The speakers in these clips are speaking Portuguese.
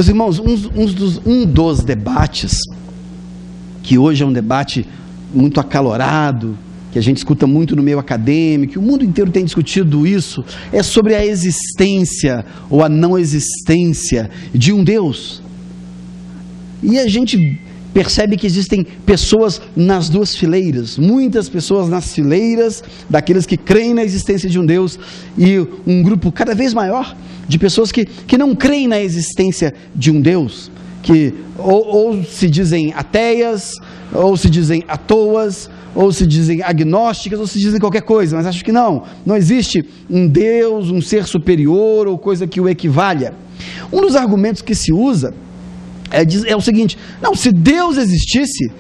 Meus irmãos, um dos debates, que hoje é um debate muito acalorado, que a gente escuta muito no meio acadêmico, o mundo inteiro tem discutido isso, é sobre a existência ou a não existência de um Deus. E a gente percebe que existem pessoas nas duas fileiras, muitas pessoas nas fileiras daqueles que creem na existência de um Deus, e um grupo cada vez maior de pessoas que não creem na existência de um Deus, que ou se dizem ateias, ou se dizem atoas, ou se dizem agnósticas, ou se dizem qualquer coisa, mas acho que não existe um Deus, um ser superior, ou coisa que o equivalha. Um dos argumentos que se usa é o seguinte: não, se Deus existisse,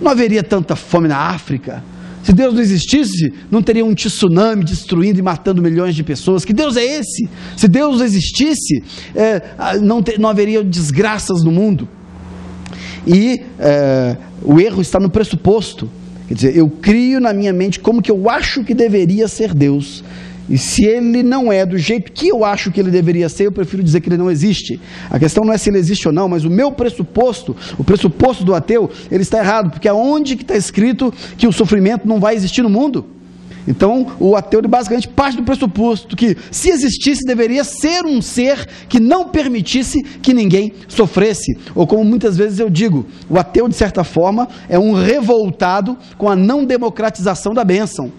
não haveria tanta fome na África. Se Deus não existisse, não teria um tsunami destruindo e matando milhões de pessoas. Que Deus é esse? Se Deus existisse, não haveria desgraças no mundo. E o erro está no pressuposto. Quer dizer, eu crio na minha mente como que eu acho que deveria ser Deus. E se ele não é do jeito que eu acho que ele deveria ser, eu prefiro dizer que ele não existe. A questão não é se ele existe ou não, mas o meu pressuposto, o pressuposto do ateu, ele está errado, porque aonde que está escrito que o sofrimento não vai existir no mundo? Então, o ateu ele basicamente parte do pressuposto que, se existisse, deveria ser um ser que não permitisse que ninguém sofresse. Ou como muitas vezes eu digo, o ateu, de certa forma, é um revoltado com a não democratização da bênção.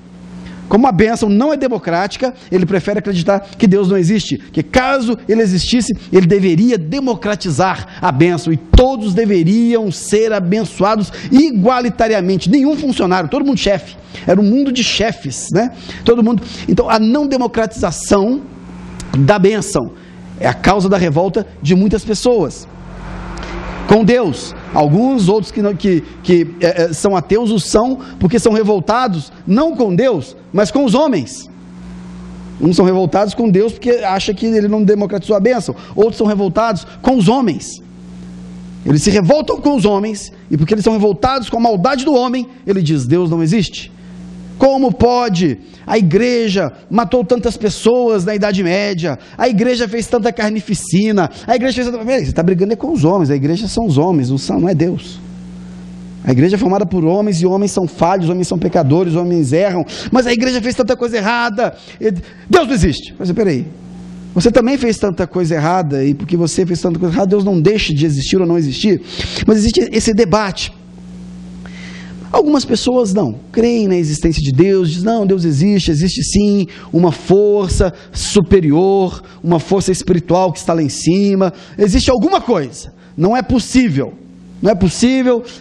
Como a bênção não é democrática, ele prefere acreditar que Deus não existe, que caso ele existisse, ele deveria democratizar a bênção, e todos deveriam ser abençoados igualitariamente, nenhum funcionário, todo mundo chefe, era um mundo de chefes, né? Todo mundo. Então, a não democratização da bênção é a causa da revolta de muitas pessoas com Deus. Alguns outros que são ateus o são porque são revoltados não com Deus, mas com os homens. Uns são revoltados com Deus porque acham que ele não democratizou a bênção. Outros são revoltados com os homens. Eles se revoltam com os homens, e porque eles são revoltados com a maldade do homem, ele diz: Deus não existe. Como pode? A igreja matou tantas pessoas na Idade Média, a igreja fez tanta carnificina, a igreja fez tanta... Você está brigando com os homens, a igreja são os homens, não é Deus. A igreja é formada por homens, e homens são falhos, homens são pecadores, homens erram, mas a igreja fez tanta coisa errada, Deus não existe. Mas peraí, você também fez tanta coisa errada, e porque você fez tanta coisa errada, Deus não deixa de existir ou não existir? Mas existe esse debate. Algumas pessoas não creem na existência de Deus, dizem: não, Deus existe sim, uma força superior, uma força espiritual que está lá em cima, existe alguma coisa. Não é possível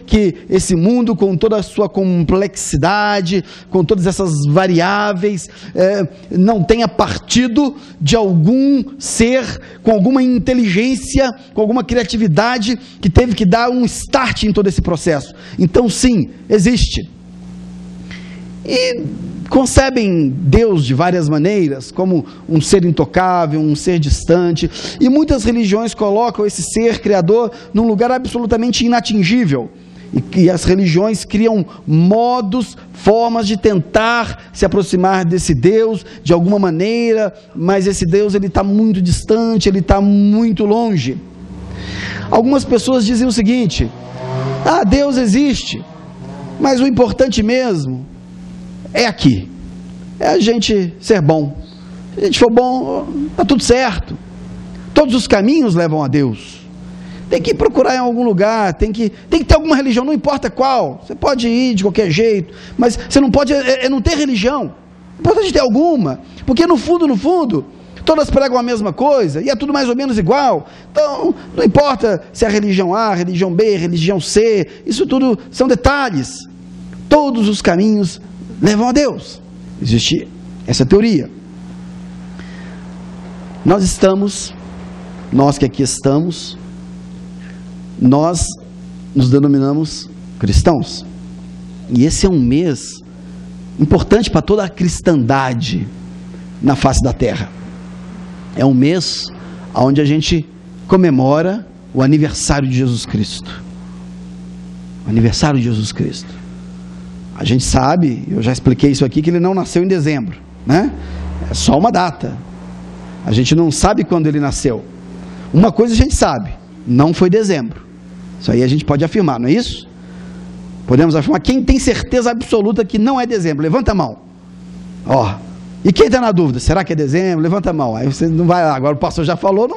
que esse mundo, com toda a sua complexidade, com todas essas variáveis, não tenha partido de algum ser com alguma inteligência, com alguma criatividade, que teve que dar um start em todo esse processo. Então sim, existe. E concebem Deus de várias maneiras, como um ser intocável, um ser distante, e muitas religiões colocam esse ser criador num lugar absolutamente inatingível, e as religiões criam modos, formas de tentar se aproximar desse Deus de alguma maneira, mas esse Deus ele está muito distante, ele está muito longe. Algumas pessoas dizem o seguinte: Deus existe, mas o importante mesmo é aqui, é a gente ser bom. Se a gente for bom, está tudo certo. Todos os caminhos levam a Deus. Tem que procurar em algum lugar, tem que ter alguma religião, não importa qual. Você pode ir de qualquer jeito, mas você não pode não ter religião. É importante ter alguma, porque no fundo, todas pregam a mesma coisa, e é tudo mais ou menos igual. Então, não importa se é a religião A, religião B, religião C, isso tudo são detalhes. Todos os caminhos levam a Deus. Existe essa teoria. Nós que aqui estamos, nós nos denominamos cristãos. E esse é um mês importante para toda a cristandade na face da terra. É um mês onde a gente comemora o aniversário de Jesus Cristo. O aniversário de Jesus Cristo. A gente sabe, eu já expliquei isso aqui, que ele não nasceu em dezembro, né? É só uma data. A gente não sabe quando ele nasceu. Uma coisa a gente sabe, não foi dezembro. Isso aí a gente pode afirmar, não é isso? Podemos afirmar. Quem tem certeza absoluta que não é dezembro, levanta a mão. Ó, e quem está na dúvida, será que é dezembro? Levanta a mão. Aí você não vai, agora o pastor já falou,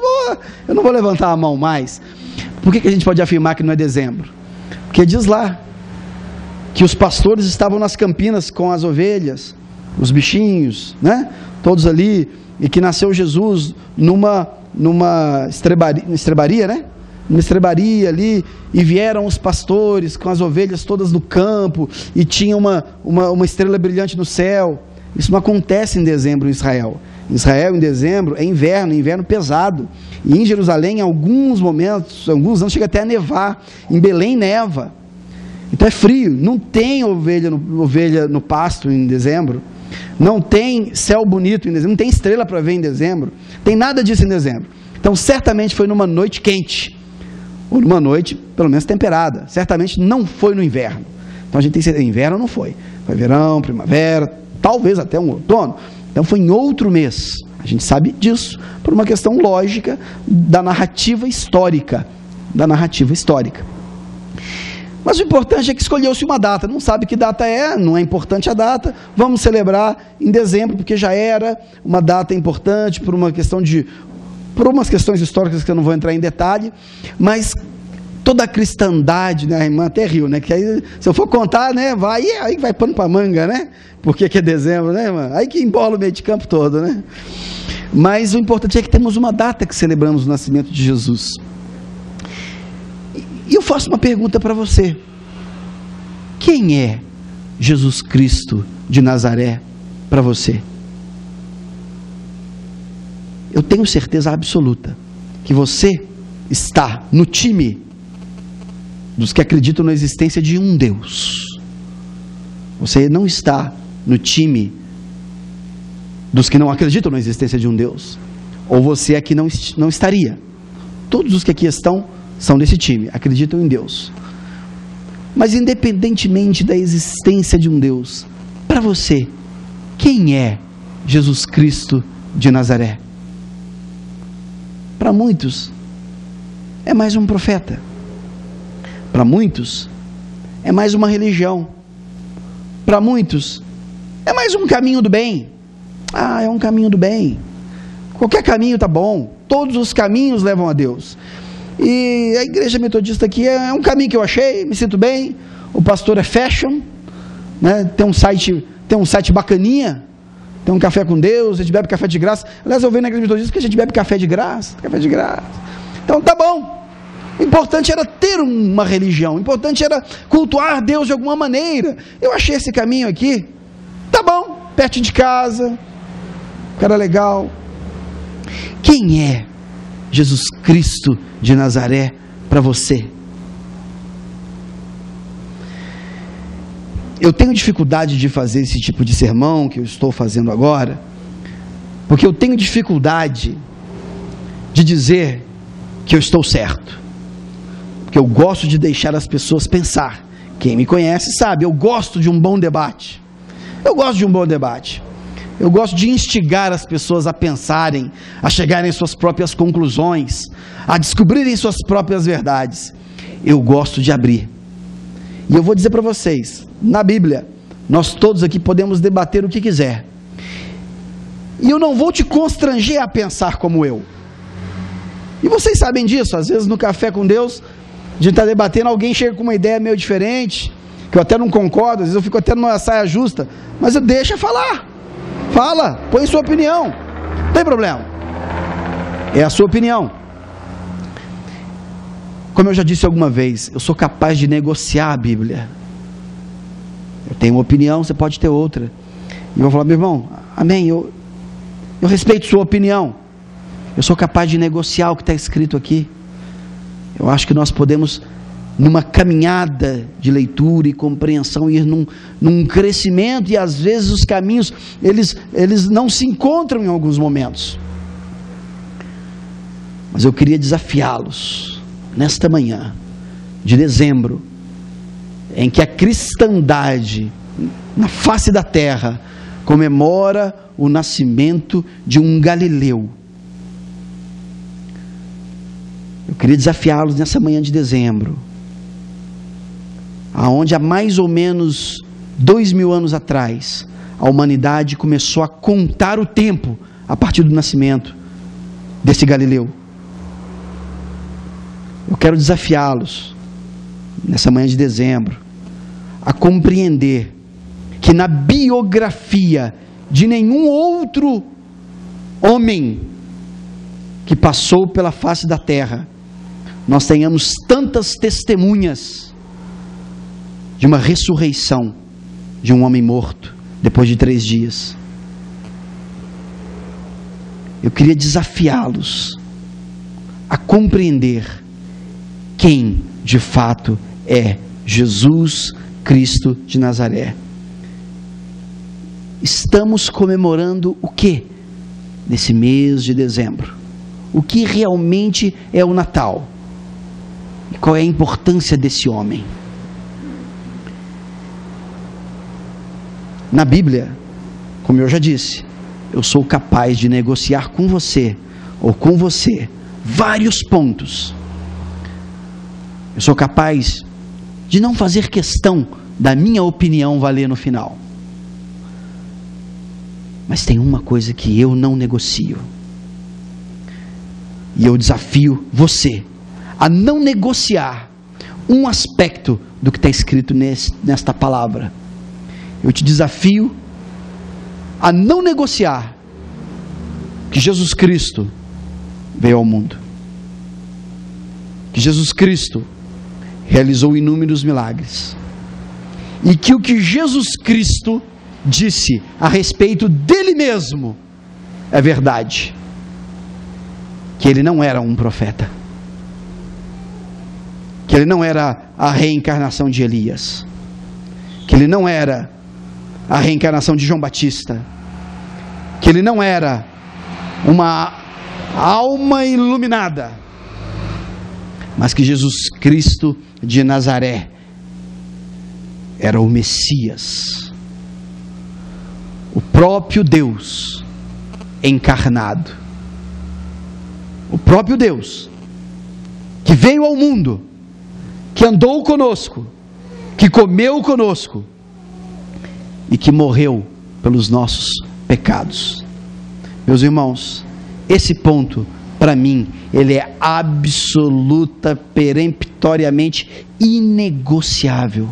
eu não vou levantar a mão mais. Por que a gente pode afirmar que não é dezembro? Porque diz lá que os pastores estavam nas campinas com as ovelhas, os bichinhos, né? Todos ali, e que nasceu Jesus numa estrebaria, né? Uma estrebaria ali, e vieram os pastores com as ovelhas todas no campo, e tinha uma estrela brilhante no céu. Isso não acontece em dezembro em Israel. Em Israel, em dezembro, é inverno pesado. E em Jerusalém, em alguns momentos, alguns anos, chega até a nevar. Em Belém, neva. Então é frio. Não tem ovelha no pasto em dezembro. Não tem céu bonito em dezembro. Não tem estrela para ver em dezembro. Tem nada disso em dezembro. Então, certamente foi numa noite quente. Ou numa noite, pelo menos, temperada. Certamente não foi no inverno. Então, a gente tem certeza. Inverno não foi. Foi verão, primavera, talvez até um outono. Então foi em outro mês. A gente sabe disso por uma questão lógica da narrativa histórica. Mas o importante é que escolheu-se uma data. Não sabe que data é, não é importante a data. Vamos celebrar em dezembro, porque já era uma data importante por umas questões históricas que eu não vou entrar em detalhe. Mas toda a cristandade, né, a irmã até riu, né, que aí, se eu for contar, né, aí vai pano para manga, né, porque que é dezembro, né, irmã? Aí que embola o meio de campo todo, né, mas o importante é que temos uma data que celebramos o nascimento de Jesus, e eu faço uma pergunta para você: quem é Jesus Cristo de Nazaré para você? Eu tenho certeza absoluta que você está no time dos que acreditam na existência de um Deus. Você não está no time dos que não acreditam na existência de um Deus. Ou você aqui não estaria. Todos os que aqui estão são desse time, acreditam em Deus. Mas independentemente da existência de um Deus, para você, quem é Jesus Cristo de Nazaré? Para muitos, é mais um profeta. Para muitos, é mais uma religião. Para muitos, é mais um caminho do bem. É um caminho do bem. Qualquer caminho está bom. Todos os caminhos levam a Deus. E a igreja metodista aqui é um caminho que eu achei, me sinto bem. O pastor é fashion, né? Tem um site bacaninha. Tem um café com Deus, a gente bebe café de graça. Aliás, eu venho na igreja metodista que a gente bebe café de graça. Então tá bom. O importante era ter uma religião, o importante era cultuar Deus de alguma maneira. Eu achei esse caminho aqui, tá bom, perto de casa, cara legal. Quem é Jesus Cristo de Nazaré para você? Eu tenho dificuldade de fazer esse tipo de sermão que eu estou fazendo agora, porque eu tenho dificuldade de dizer que eu estou certo. Porque eu gosto de deixar as pessoas pensar. Quem me conhece sabe, eu gosto de um bom debate. Eu gosto de instigar as pessoas a pensarem, a chegarem às suas próprias conclusões, a descobrirem suas próprias verdades. Eu gosto de abrir. E eu vou dizer para vocês, na Bíblia, nós todos aqui podemos debater o que quiser. E eu não vou te constranger a pensar como eu. E vocês sabem disso, às vezes no café com Deus, a gente está debatendo, alguém chega com uma ideia meio diferente, que eu até não concordo, às vezes eu fico até numa saia justa, mas eu deixo falar. Fala, põe sua opinião, não tem problema. É a sua opinião. Como eu já disse alguma vez, eu sou capaz de negociar a Bíblia. Eu tenho uma opinião, você pode ter outra. E eu vou falar, meu irmão, amém, eu respeito sua opinião. Eu sou capaz de negociar o que está escrito aqui. Eu acho que nós podemos, numa caminhada de leitura e compreensão, ir num crescimento, e às vezes os caminhos, eles não se encontram em alguns momentos. Mas eu queria desafiá-los, nesta manhã de dezembro, em que a cristandade, na face da terra, comemora o nascimento de um Galileu. Eu queria desafiá-los nessa manhã de dezembro, aonde há mais ou menos 2000 anos atrás, a humanidade começou a contar o tempo a partir do nascimento desse Galileu. Eu quero desafiá-los nessa manhã de dezembro a compreender que na biografia de nenhum outro homem que passou pela face da terra, nós tenhamos tantas testemunhas de uma ressurreição de um homem morto depois de 3 dias. Eu queria desafiá-los a compreender quem de fato é Jesus Cristo de Nazaré. Estamos comemorando o que nesse mês de dezembro? O que realmente é o Natal? E qual é a importância desse homem? Na Bíblia, como eu já disse, eu sou capaz de negociar com você, ou com você, vários pontos. Eu sou capaz de não fazer questão da minha opinião valer no final. Mas tem uma coisa que eu não negocio. E eu desafio você a não negociar um aspecto do que está escrito nesta palavra. Eu te desafio a não negociar que Jesus Cristo veio ao mundo, que Jesus Cristo realizou inúmeros milagres, e que o que Jesus Cristo disse a respeito dele mesmo é verdade, que ele não era um profeta, que ele não era a reencarnação de Elias, que ele não era a reencarnação de João Batista, que ele não era uma alma iluminada, mas que Jesus Cristo de Nazaré era o Messias, o próprio Deus encarnado, o próprio Deus que veio ao mundo, que andou conosco, que comeu conosco e que morreu pelos nossos pecados. Meus irmãos, esse ponto, para mim, ele é absoluta, peremptoriamente inegociável.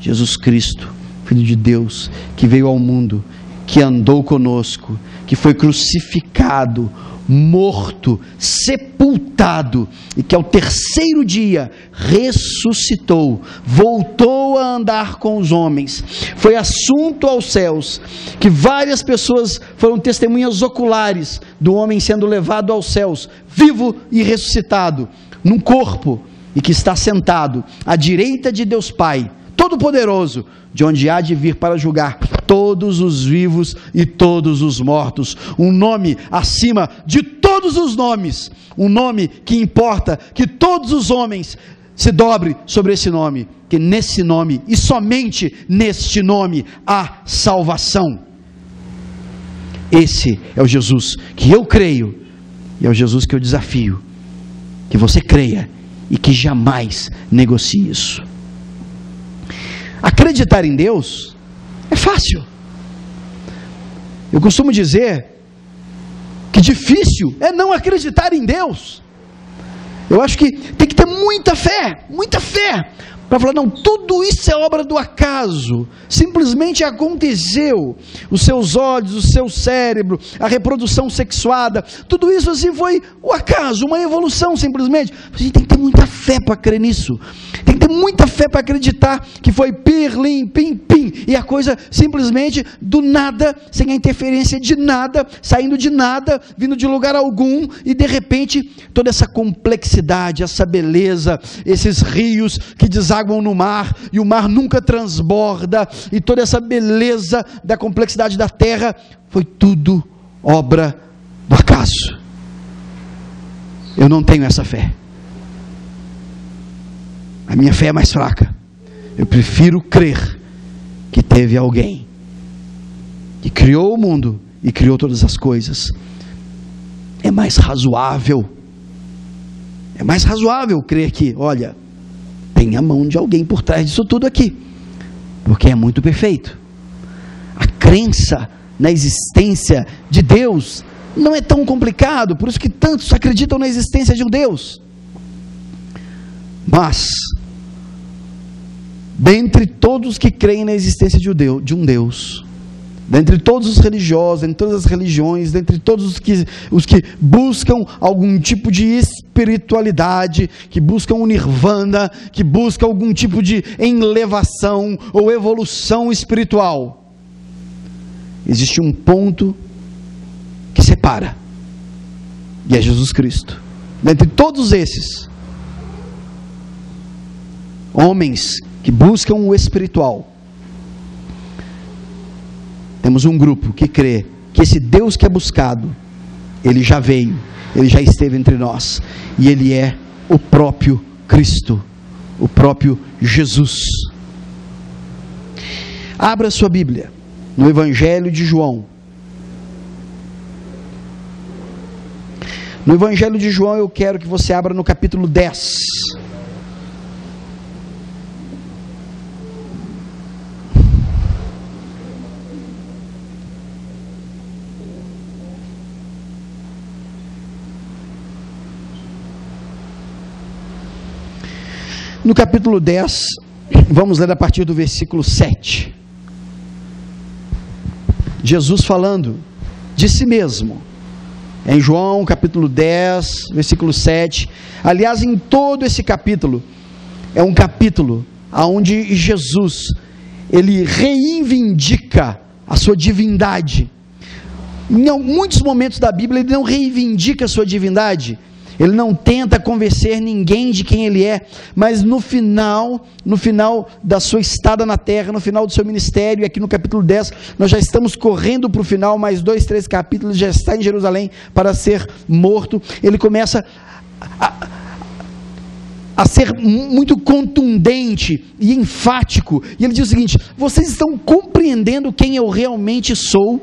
Jesus Cristo, Filho de Deus, que veio ao mundo, que andou conosco, que foi crucificado, morto, sepultado, e que ao 3º dia ressuscitou, voltou a andar com os homens, foi assunto aos céus, que várias pessoas foram testemunhas oculares do homem sendo levado aos céus, vivo e ressuscitado, num corpo, e que está sentado à direita de Deus Pai, Todo-Poderoso, de onde há de vir para julgar todos os vivos e todos os mortos. Um nome acima de todos os nomes, um nome que importa que todos os homens se dobrem sobre esse nome, que nesse nome e somente neste nome há salvação. Esse é o Jesus que eu creio, e é o Jesus que eu desafio que você creia e que jamais negocie isso. Acreditar em Deus é fácil. Eu costumo dizer que difícil é não acreditar em Deus. Eu acho que tem que ter muita fé, para falar, não, tudo isso é obra do acaso, simplesmente aconteceu, os seus olhos, o seu cérebro, a reprodução sexuada, tudo isso assim foi o acaso, uma evolução simplesmente. A gente tem que ter muita fé para crer nisso, tem que ter muita fé para acreditar que foi pirlim, pim, pim, e a coisa simplesmente do nada, sem a interferência de nada, saindo de nada, vindo de lugar algum, e de repente toda essa complexidade, essa beleza, esses rios que desaguam no mar, e o mar nunca transborda, e toda essa beleza da complexidade da terra, foi tudo obra do acaso. Eu não tenho essa fé. A minha fé é mais fraca. Eu prefiro crer que teve alguém que criou o mundo e criou todas as coisas. É mais razoável, É mais razoável crer que, olha, tem a mão de alguém por trás disso tudo aqui, porque é muito perfeito. A crença na existência de Deus não é tão complicado, por isso que tantos acreditam na existência de um Deus. Mas, dentre todos que creem na existência de um Deus, dentre todos os religiosos, dentre todas as religiões, dentre todos os que buscam algum tipo de espiritualidade, que buscam o nirvana, que buscam algum tipo de elevação ou evolução espiritual, existe um ponto que separa, e é Jesus Cristo. Dentre todos esses homens que buscam o espiritual, temos um grupo que crê que esse Deus que é buscado, Ele já veio, Ele já esteve entre nós, e Ele é o próprio Cristo, o próprio Jesus. Abra sua Bíblia no Evangelho de João. No Evangelho de João eu quero que você abra no capítulo 10. No capítulo 10, vamos ler a partir do versículo 7. Jesus falando de si mesmo, em João capítulo 10, versículo 7. Aliás, em todo esse capítulo, é um capítulo onde Jesus, ele reivindica a sua divindade. Em muitos momentos da Bíblia, ele não reivindica a sua divindade, ele não tenta convencer ninguém de quem ele é, mas no final da sua estada na terra, no final do seu ministério, aqui no capítulo 10, nós já estamos correndo para o final, mais 2, 3 capítulos, já está em Jerusalém para ser morto. Ele começa a ser muito contundente e enfático, e ele diz o seguinte: vocês estão compreendendo quem eu realmente sou?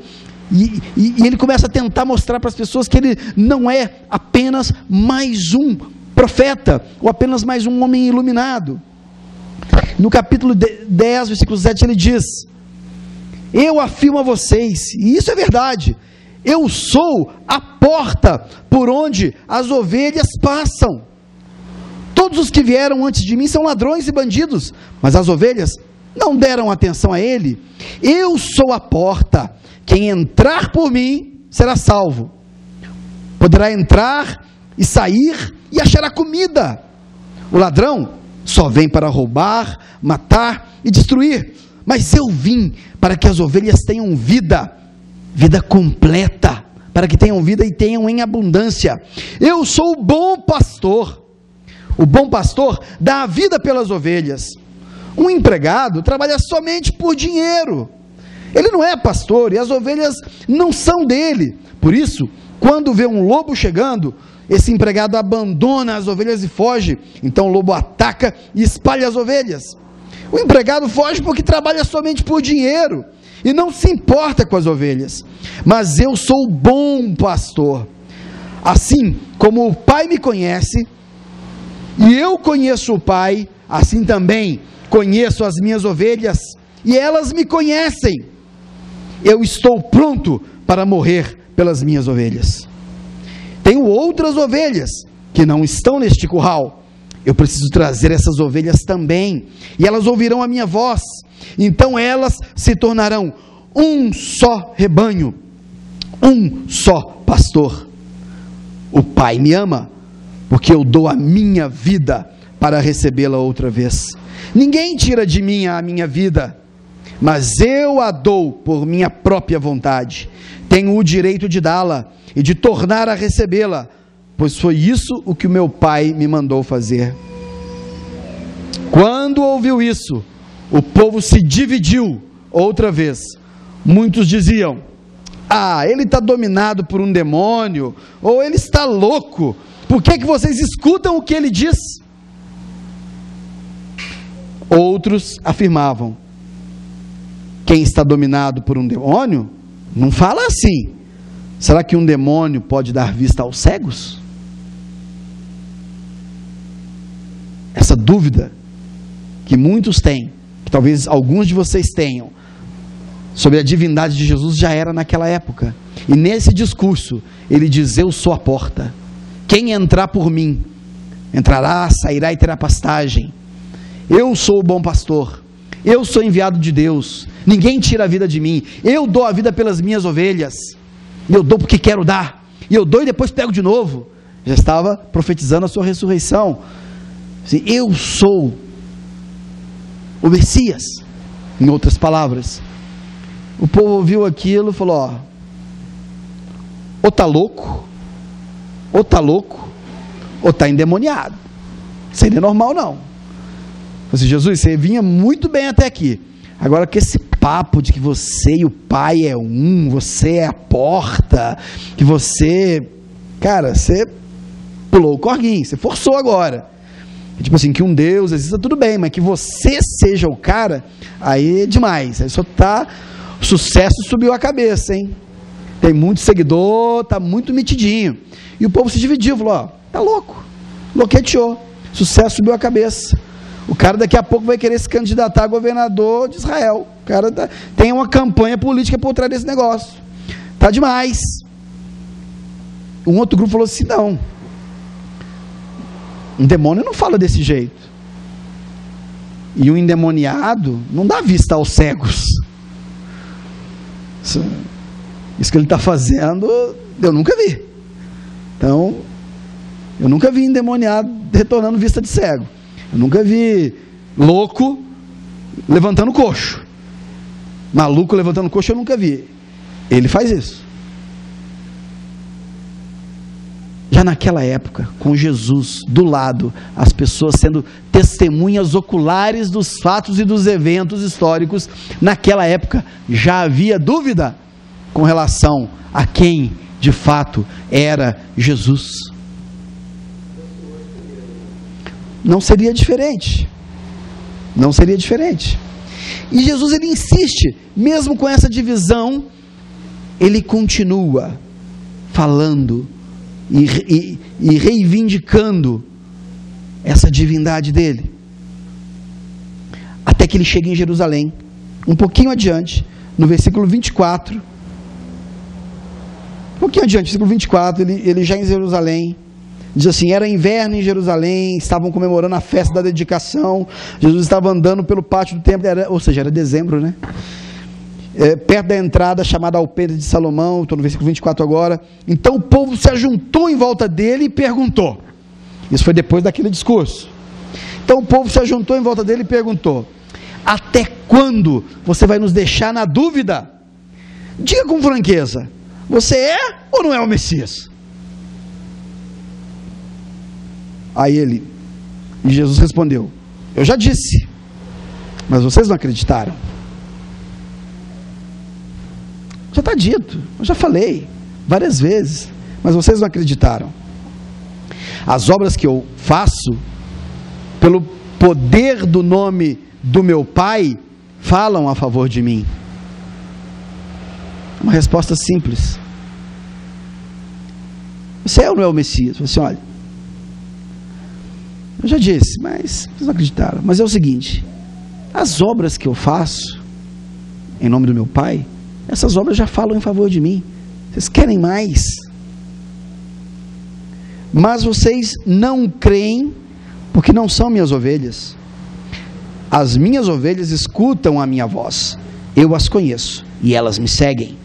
E ele começa a tentar mostrar para as pessoas que ele não é apenas mais um profeta, ou apenas mais um homem iluminado. No capítulo 10, versículo 7, ele diz: eu afirmo a vocês, e isso é verdade, eu sou a porta por onde as ovelhas passam. Todos os que vieram antes de mim são ladrões e bandidos, mas as ovelhas não deram atenção a ele. Eu sou a porta. Quem entrar por mim será salvo. Poderá entrar e sair e achará comida. O ladrão só vem para roubar, matar e destruir. Mas eu vim para que as ovelhas tenham vida completa, para que tenham vida e tenham em abundância. Eu sou o bom pastor. O bom pastor dá a vida pelas ovelhas. Um empregado trabalha somente por dinheiro. Ele não é pastor e as ovelhas não são dele. Por isso, quando vê um lobo chegando, esse empregado abandona as ovelhas e foge. Então o lobo ataca e espalha as ovelhas. O empregado foge porque trabalha somente por dinheiro e não se importa com as ovelhas. Mas eu sou o bom pastor. Assim como o Pai me conhece e eu conheço o Pai, assim também conheço as minhas ovelhas e elas me conhecem. Eu estou pronto para morrer pelas minhas ovelhas. Tenho outras ovelhas que não estão neste curral. Eu preciso trazer essas ovelhas também, e elas ouvirão a minha voz. Então elas se tornarão um só rebanho, um só pastor. O Pai me ama, porque eu dou a minha vida para recebê-la outra vez. Ninguém tira de mim a minha vida, mas eu a dou por minha própria vontade. Tenho o direito de dá-la e de tornar a recebê-la, pois foi isso o que o meu Pai me mandou fazer. Quando ouviu isso, o povo se dividiu outra vez. Muitos diziam: ele está dominado por um demônio, ou ele está louco. Por que vocês escutam o que ele diz? Outros afirmavam: quem está dominado por um demônio, não fala assim. Será que um demônio pode dar vista aos cegos? essa dúvida que muitos têm, que talvez alguns de vocês tenham, sobre a divindade de Jesus, já era naquela época. E nesse discurso, ele diz: eu sou a porta, quem entrar por mim, entrará, sairá e terá pastagem. Eu sou o bom pastor, eu sou enviado de Deus, ninguém tira a vida de mim, eu dou a vida pelas minhas ovelhas, e eu dou porque quero dar, e eu dou e depois pego de novo. Já estava profetizando a sua ressurreição. Assim, eu sou o Messias, em outras palavras. O povo ouviu aquilo e falou: ó, ou está louco, ou está louco, ou está endemoniado. Seria normal não. Assim, Jesus, você vinha muito bem até aqui, agora que esse papo de que você e o Pai é um, você é a porta, que você, cara, você pulou o corguinho, você forçou agora. Tipo assim, que um Deus exista, tudo bem, mas que você seja o cara, aí é demais. Aí só tá, o sucesso subiu a cabeça, hein? Tem muito seguidor, tá muito mitidinho. E o povo se dividiu, falou: ó, tá louco, loqueteou, sucesso subiu a cabeça. O cara daqui a pouco vai querer se candidatar a governador de Israel. O cara tem uma campanha política por trás desse negócio. Tá demais. Um outro grupo falou assim: não, um demônio não fala desse jeito. E um endemoniado não dá vista aos cegos. Isso que ele está fazendo, eu nunca vi. Então, eu nunca vi endemoniado retornando vista de cego. Eu nunca vi louco levantando coxo. Maluco levantando coxo eu nunca vi. Ele faz isso. Já naquela época, com Jesus do lado, as pessoas sendo testemunhas oculares dos fatos e dos eventos históricos, naquela época já havia dúvida com relação a quem de fato era Jesus. Não seria diferente. Não seria diferente. E Jesus, ele insiste, mesmo com essa divisão, ele continua falando e reivindicando essa divindade dele, até que ele chega em Jerusalém, um pouquinho adiante, no versículo 24, um pouquinho adiante, versículo 24, ele já em Jerusalém, diz assim: era inverno em Jerusalém, estavam comemorando a festa da dedicação, Jesus estava andando pelo pátio do templo, ou seja, era dezembro, né? Perto da entrada chamada Alpendre de Salomão, estou no versículo 24 agora. Então o povo se ajuntou em volta dele e perguntou. Isso foi depois daquele discurso. Então o povo se ajuntou em volta dele e perguntou: até quando você vai nos deixar na dúvida? Diga com franqueza, você é ou não é o Messias? Aí Jesus respondeu: eu já disse, mas vocês não acreditaram. Já está dito, eu já falei várias vezes, mas vocês não acreditaram. As obras que eu faço, pelo poder do nome do meu Pai, falam a favor de mim. Uma resposta simples. Você é ou não é o Messias? Você olha, eu já disse, mas vocês não acreditaram. Mas é o seguinte: as obras que eu faço em nome do meu Pai, essas obras já falam em favor de mim. Vocês querem mais? Mas vocês não creem, porque não são minhas ovelhas. As minhas ovelhas escutam a minha voz, eu as conheço e elas me seguem.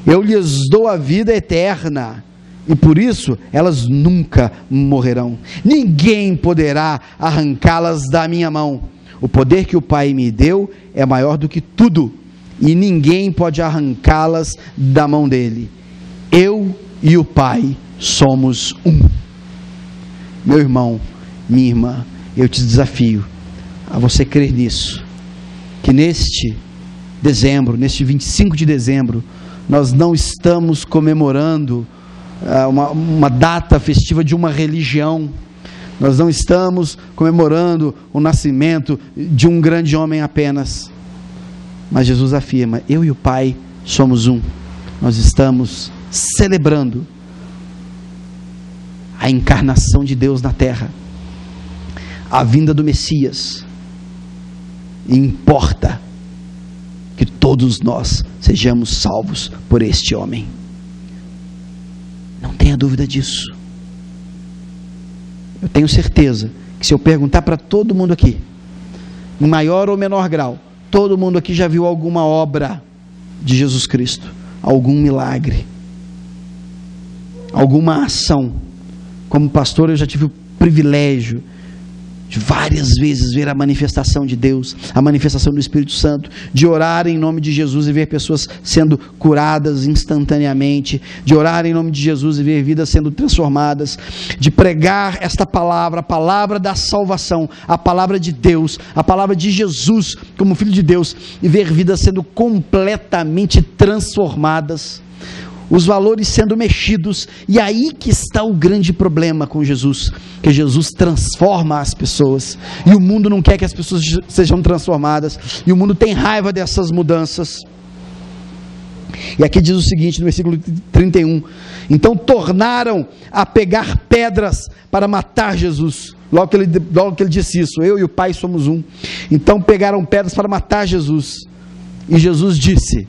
Eu lhes dou a vida eterna, e por isso elas nunca morrerão. Ninguém poderá arrancá-las da minha mão. O poder que o Pai me deu é maior do que tudo, e ninguém pode arrancá-las da mão dele. Eu e o Pai somos um. Meu irmão, minha irmã, eu te desafio a você crer nisso, que neste dezembro, neste 25 de dezembro, nós não estamos comemorando uma data festiva de uma religião. Nós não estamos comemorando o nascimento de um grande homem apenas. Mas Jesus afirma: eu e o Pai somos um. Nós estamos celebrando a encarnação de Deus na terra. a vinda do Messias. E importa que todos nós sejamos salvos por este homem. Não tenha dúvida disso. Eu tenho certeza que se eu perguntar para todo mundo aqui, em maior ou menor grau, todo mundo aqui já viu alguma obra de Jesus Cristo, algum milagre, alguma ação. Como pastor, eu já tive o privilégio de várias vezes ver a manifestação de Deus, a manifestação do Espírito Santo, de orar em nome de Jesus e ver pessoas sendo curadas instantaneamente, de orar em nome de Jesus e ver vidas sendo transformadas, de pregar esta palavra, a palavra da salvação, a palavra de Deus, a palavra de Jesus como Filho de Deus, e ver vidas sendo completamente transformadas, os valores sendo mexidos. E aí que está o grande problema com Jesus, que Jesus transforma as pessoas, e o mundo não quer que as pessoas sejam transformadas, e o mundo tem raiva dessas mudanças. E aqui diz o seguinte, no versículo 31, então tornaram a pegar pedras para matar Jesus. Logo que ele disse isso, eu e o Pai somos um. Então pegaram pedras para matar Jesus, e Jesus disse: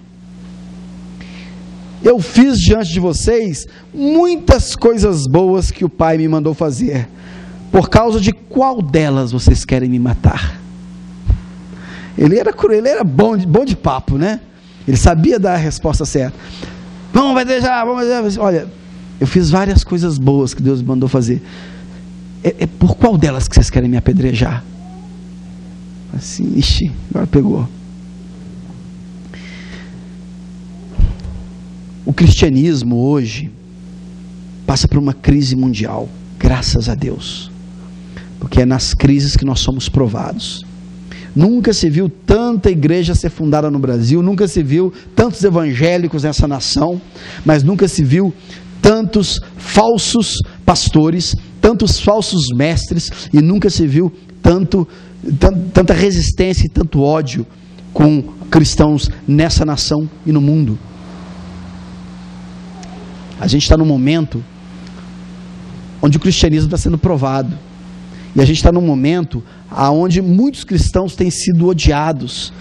eu fiz diante de vocês muitas coisas boas que o Pai me mandou fazer. Por causa de qual delas vocês querem me matar? Ele era bom de papo, né? Ele sabia dar a resposta certa. Vamos apedrejar, olha, eu fiz várias coisas boas que Deus me mandou fazer. Por qual delas que vocês querem me apedrejar? Assim, ixi, agora pegou. O cristianismo hoje passa por uma crise mundial, graças a Deus, porque é nas crises que nós somos provados. Nunca se viu tanta igreja ser fundada no Brasil, nunca se viu tantos evangélicos nessa nação, mas nunca se viu tantos falsos pastores, tantos falsos mestres, e nunca se viu tanta resistência e tanto ódio com cristãos nessa nação e no mundo. A gente está num momento onde o cristianismo está sendo provado, e a gente está num momento onde muitos cristãos têm sido odiados,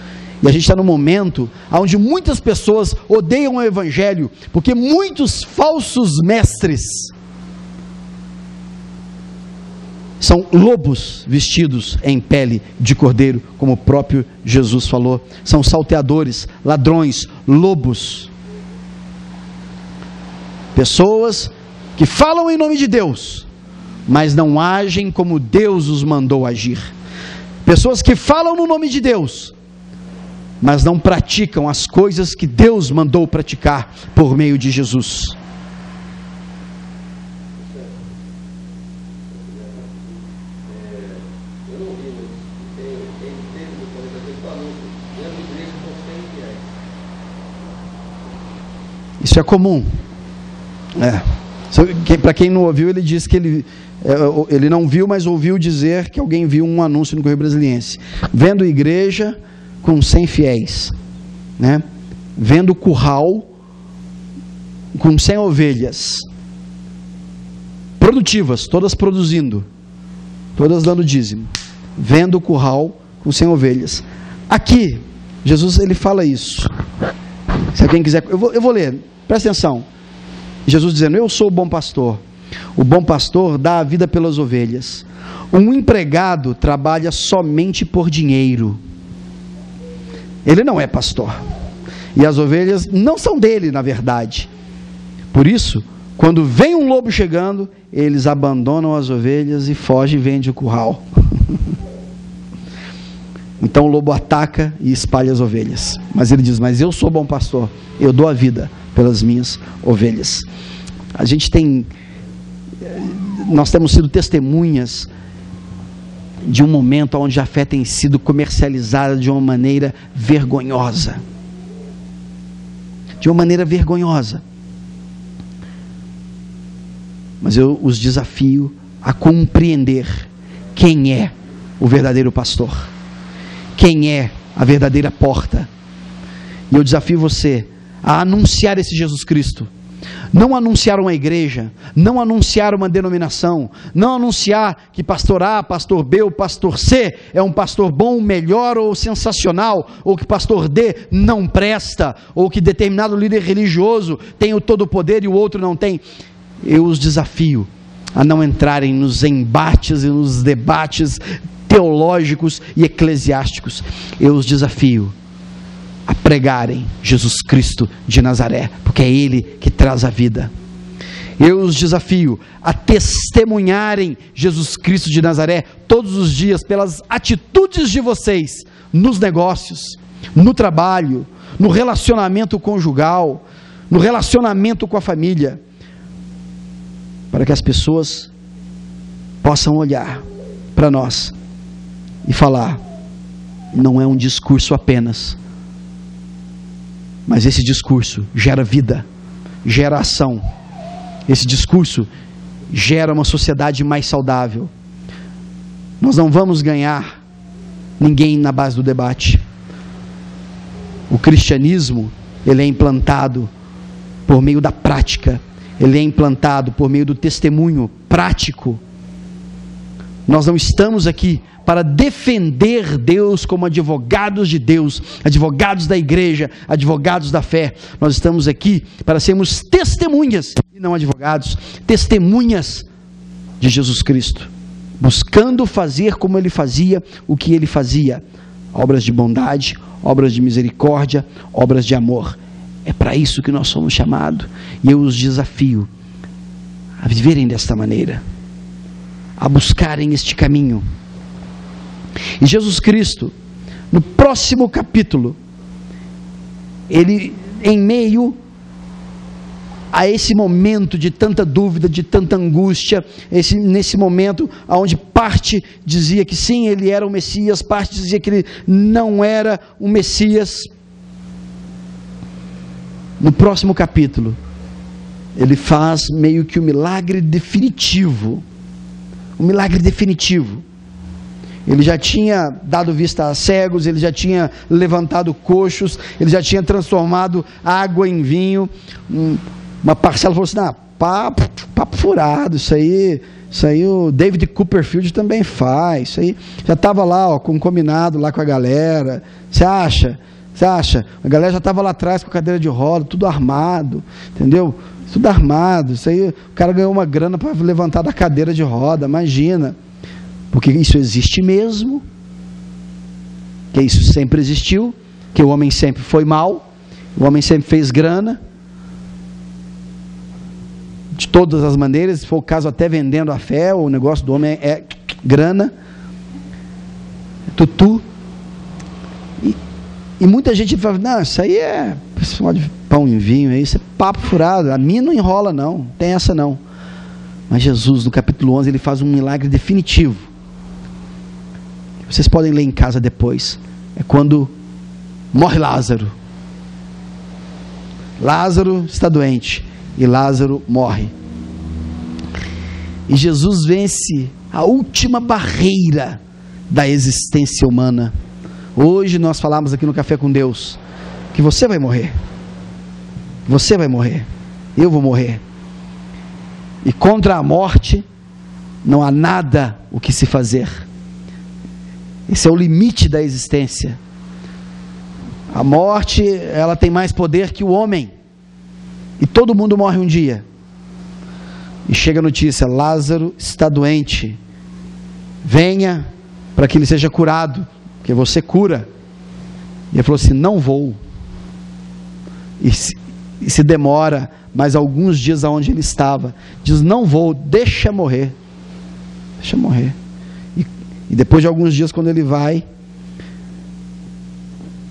e a gente está num momento onde muitas pessoas odeiam o evangelho, porque muitos falsos mestres são lobos vestidos em pele de cordeiro, como o próprio Jesus falou. São salteadores, ladrões, lobos. Pessoas que falam em nome de Deus, mas não agem como Deus os mandou agir. Pessoas que falam no nome de Deus, mas não praticam as coisas que Deus mandou praticar por meio de Jesus. Isso é comum. Para quem não ouviu, ele disse que ele não viu, mas ouviu dizer que alguém viu um anúncio no Correio Brasiliense: vendo igreja com 100 fiéis, né? Vendo curral com 100 ovelhas produtivas, todas produzindo, todas dando dízimo, vendo curral com 100 ovelhas. Aqui Jesus ele fala isso. Se alguém quiser, eu vou ler, presta atenção. Jesus dizendo: eu sou o bom pastor. O bom pastor dá a vida pelas ovelhas. Um empregado trabalha somente por dinheiro. Ele não é pastor. E as ovelhas não são dele, na verdade. Por isso, quando vem um lobo chegando, eles abandonam as ovelhas e fogem e vendem o curral. Então o lobo ataca e espalha as ovelhas. Mas ele diz: mas eu sou bom pastor, eu dou a vida pelas minhas ovelhas. Nós temos sido testemunhas de um momento onde a fé tem sido comercializada de uma maneira vergonhosa. De uma maneira vergonhosa. Mas eu os desafio a compreender quem é o verdadeiro pastor, quem é a verdadeira porta. E eu desafio você a anunciar esse Jesus Cristo Não anunciar uma igreja, não anunciar uma denominação, não anunciar que pastor A, pastor B ou pastor C é um pastor bom, melhor ou sensacional, ou que pastor D não presta, ou que determinado líder religioso tem o todo o poder e o outro não tem. Eu os desafio a não entrarem nos embates e nos debates teológicos e eclesiásticos. Eu os desafio a pregarem Jesus Cristo de Nazaré, porque é Ele que traz a vida. Eu os desafio a testemunharem Jesus Cristo de Nazaré todos os dias, pelas atitudes de vocês, nos negócios, no trabalho, no relacionamento conjugal, no relacionamento com a família, para que as pessoas possam olhar para nós e falar: não é um discurso apenas, mas esse discurso gera vida, gera ação. Esse discurso gera uma sociedade mais saudável. Nós não vamos ganhar ninguém na base do debate. O cristianismo, ele é implantado por meio da prática, ele é implantado por meio do testemunho prático. Nós não estamos aqui para defender Deus como advogados de Deus, advogados da igreja, advogados da fé. Nós estamos aqui para sermos testemunhas, e não advogados, testemunhas de Jesus Cristo, buscando fazer como Ele fazia, o que Ele fazia: obras de bondade, obras de misericórdia, obras de amor. É para isso que nós somos chamados, e eu os desafio a viverem desta maneira, a buscarem este caminho. E Jesus Cristo, no próximo capítulo, ele, em meio a esse momento de tanta dúvida, de tanta angústia, nesse momento onde parte dizia que sim, ele era o Messias, parte dizia que ele não era o Messias, no próximo capítulo, ele faz meio que o milagre definitivo. O milagre definitivo. Ele já tinha dado vista a cegos, ele já tinha levantado coxos, ele já tinha transformado água em vinho. Uma parcela falou assim: papo furado, isso aí o David Copperfield também faz, isso aí já estava lá, com combinado lá com a galera. Você acha? A galera já estava lá atrás com a cadeira de roda, tudo armado, entendeu? Tudo armado. Isso aí, o cara ganhou uma grana para levantar da cadeira de roda, imagina. Porque isso existe mesmo, que isso sempre existiu, que o homem sempre foi mau, o homem sempre fez grana, de todas as maneiras, se for o caso até vendendo a fé, o negócio do homem é grana, tutu. E muita gente fala: não, isso aí é pessoal de pão em vinho, isso é papo furado, a mim não enrola não tem essa não. Mas Jesus, no capítulo 11, ele faz um milagre definitivo. Vocês podem ler em casa depois. É quando morre Lázaro. Lázaro está doente e Lázaro morre. E Jesus vence a última barreira da existência humana. Hoje nós falamos aqui no Café com Deus que você vai morrer. Você vai morrer. Eu vou morrer. E contra a morte não há nada o que se fazer. Esse é o limite da existência. A morte, ela tem mais poder que o homem. E todo mundo morre um dia. E chega a notícia: Lázaro está doente. Venha para que ele seja curado, porque você cura. E ele falou assim: não vou. E se demora mais alguns dias aonde ele estava. Diz: não vou, deixa morrer. Deixa morrer. E depois de alguns dias, quando ele vai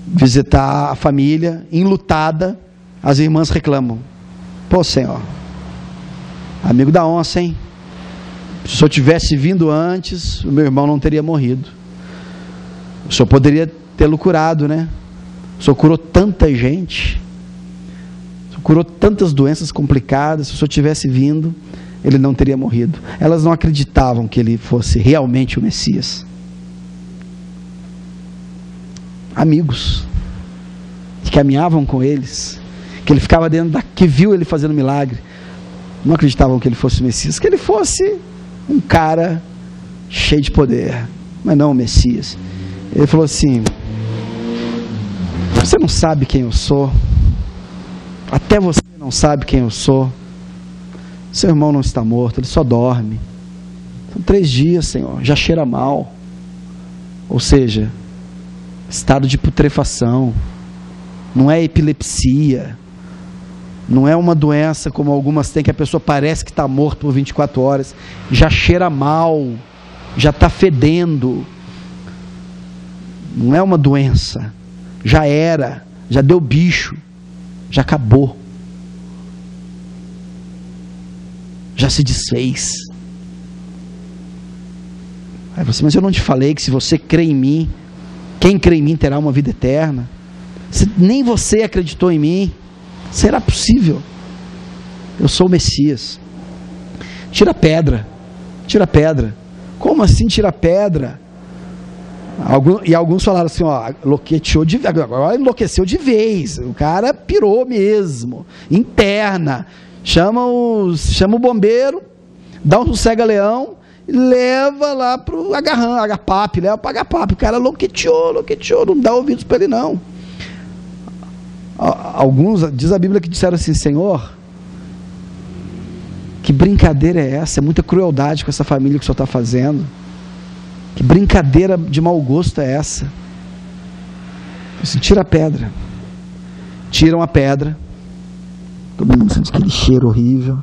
visitar a família, enlutada, as irmãs reclamam: pô, Senhor, amigo da onça, hein? Se o Senhor tivesse vindo antes, o meu irmão não teria morrido. O Senhor poderia tê-lo curado, né? O Senhor curou tanta gente, o Senhor curou tantas doenças complicadas. Se o Senhor tivesse vindo, ele não teria morrido. Elas não acreditavam que ele fosse realmente o Messias. Amigos que caminhavam com eles, que ele ficava dentro que viu ele fazendo milagre, não acreditavam que ele fosse o Messias, que ele fosse um cara cheio de poder, mas não o Messias. Ele falou assim: você não sabe quem eu sou, até você não sabe quem eu sou. Seu irmão não está morto, ele só dorme. São 3 dias, Senhor, já cheira mal. Ou seja, estado de putrefação. Não é epilepsia, não é uma doença como algumas têm, que a pessoa parece que está morta por 24 horas, já cheira mal, já está fedendo. Não é uma doença, já era, já deu bicho, já acabou, já se desfez. Aí você, mas eu não te falei que se você crê em mim, quem crê em mim terá uma vida eterna? Se nem você acreditou em mim, será possível? Eu sou o Messias. Tira a pedra, tira a pedra. Como assim tira a pedra? E alguns falaram assim, ó, agora enlouqueceu de vez, o cara pirou mesmo, interna, chama o bombeiro, dá um cega-leão, leva lá pro Agapap, leva para Agapap. O cara enlouqueteou, não dá ouvidos para ele não. Alguns, diz a Bíblia, que disseram assim: Senhor, que brincadeira é essa? É muita crueldade com essa família que o Senhor está fazendo. Que brincadeira de mau gosto é essa? Assim, tira a pedra. Tiram a pedra. Todo mundo sente aquele cheiro horrível.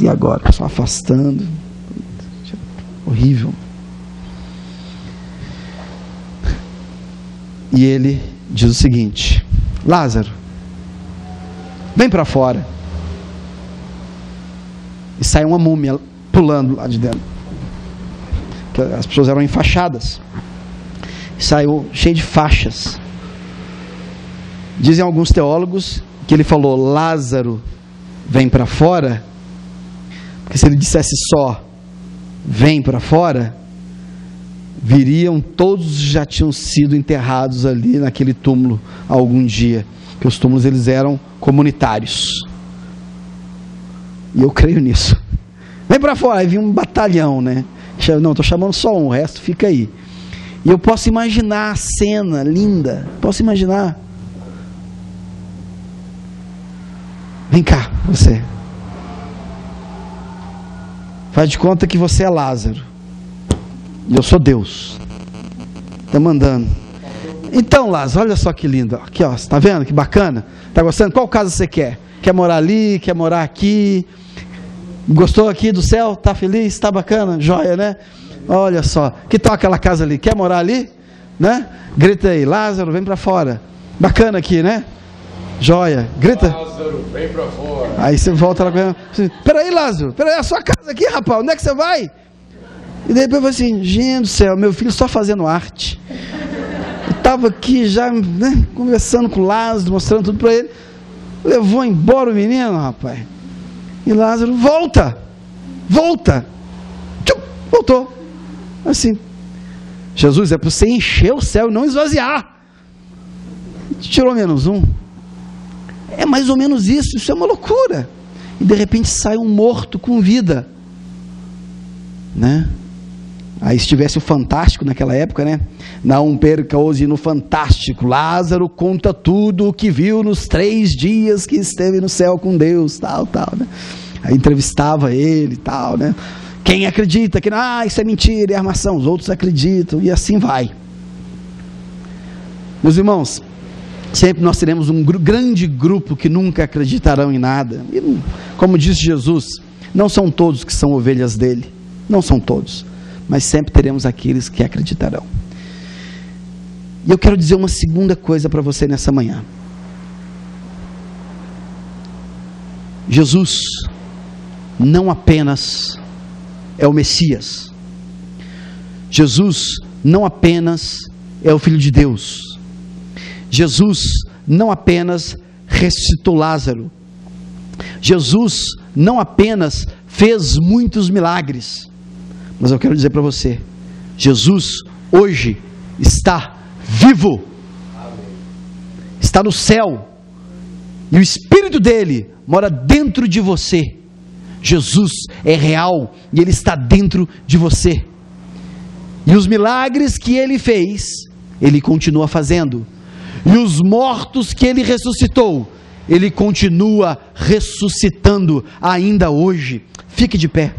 E agora? Só afastando. Horrível. E ele diz o seguinte: Lázaro, vem para fora. E sai uma múmia pulando lá de dentro. As pessoas eram enfaixadas. E saiu cheio de faixas. Dizem alguns teólogos que ele falou: Lázaro, vem para fora. Porque se ele dissesse só vem para fora, viriam, todos já tinham sido enterrados ali naquele túmulo algum dia, que os túmulos eles eram comunitários, e eu creio nisso. Vem para fora. Aí vinha um batalhão, né? Não, estou chamando só um, o resto fica aí. E eu posso imaginar a cena linda, posso imaginar. Vem cá, você. Faz de conta que você é Lázaro. E eu sou Deus. Está mandando. Então, Lázaro, olha só que lindo. Aqui, ó, está vendo que bacana? Está gostando? Qual casa você quer? Quer morar ali? Quer morar aqui? Gostou aqui do céu? Está feliz? Está bacana? Joia, né? Olha só. Que tal aquela casa ali? Quer morar ali? Né? Grita aí: Lázaro, vem para fora. Bacana aqui, né? Joia. Grita. Lázaro, vem para fora. Aí você volta lá com ela. Peraí, Lázaro. Peraí, a sua casa aqui, rapaz. Onde é que você vai? E depois eu falei assim: gente do céu, meu filho só fazendo arte. Eu estava aqui já, né, conversando com o Lázaro, mostrando tudo para ele. Levou embora o menino, rapaz. E Lázaro, volta. Tchum, voltou. Assim: Jesus, é para você encher o céu e não esvaziar. Tirou menos um. É mais ou menos isso. Isso é uma loucura. E de repente sai um morto com vida, né? Aí se tivesse o Fantástico naquela época, né? Não perca hoje no Fantástico. Lázaro conta tudo o que viu nos 3 dias que esteve no céu com Deus, tal, né? Aí entrevistava ele, tal, né? Quem acredita que isso é mentira, é armação? Os outros acreditam, e assim vai. Meus irmãos, sempre nós teremos um grande grupo que nunca acreditarão em nada. E, como disse Jesus, não são todos que são ovelhas dele. Não são todos. Mas sempre teremos aqueles que acreditarão. E eu quero dizer uma segunda coisa para você nessa manhã. Jesus não apenas é o Messias. Jesus não apenas é o Filho de Deus. Jesus não apenas ressuscitou Lázaro. Jesus não apenas fez muitos milagres. Mas eu quero dizer para você: Jesus hoje está vivo. está no céu, e o Espírito dele mora dentro de você. Jesus é real e Ele está dentro de você. E os milagres que Ele fez, Ele continua fazendo. E os mortos que Ele ressuscitou, Ele continua ressuscitando ainda hoje. Fique de pé.